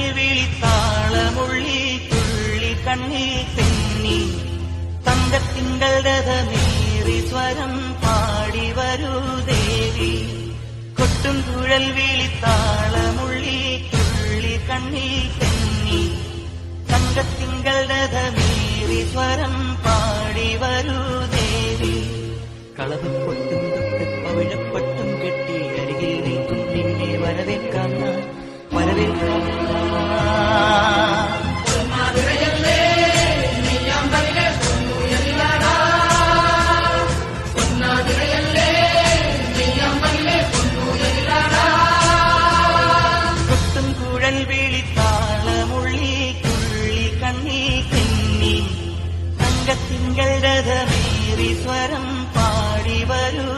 കുഴൽ വിളിത്താളമുള്ളി തുള്ളി കണ്ണിൽ തെന്നി തങ്കത്തിങ്കൾ രഥമേറി സ്വരം പാടി വരൂ ദേവി. കൊട്ടും കുഴൽ വിളിത്താളമുള്ളി തുള്ളി കണ്ണിൽ തെന്നി തങ്കത്തിങ്കൾ രഥമേറി സ്വരം പാടി വരൂ ദേവി. കളവപ്പൊട്ടും തൊട്ട് പവിഴപ്പട്ടും കെട്ടി അരികിൽ നിൽക്കും നിന്നെ വരവേൽക്കാൻ വരവേൽക്കാൻ. കൊട്ടും കുഴൽ വിളിത്താളമുള്ളി തുള്ളി കണ്ണിൽ തെന്നി തങ്കത്തിങ്കൾ രഥമേറി സ്വരം പാടി വരൂ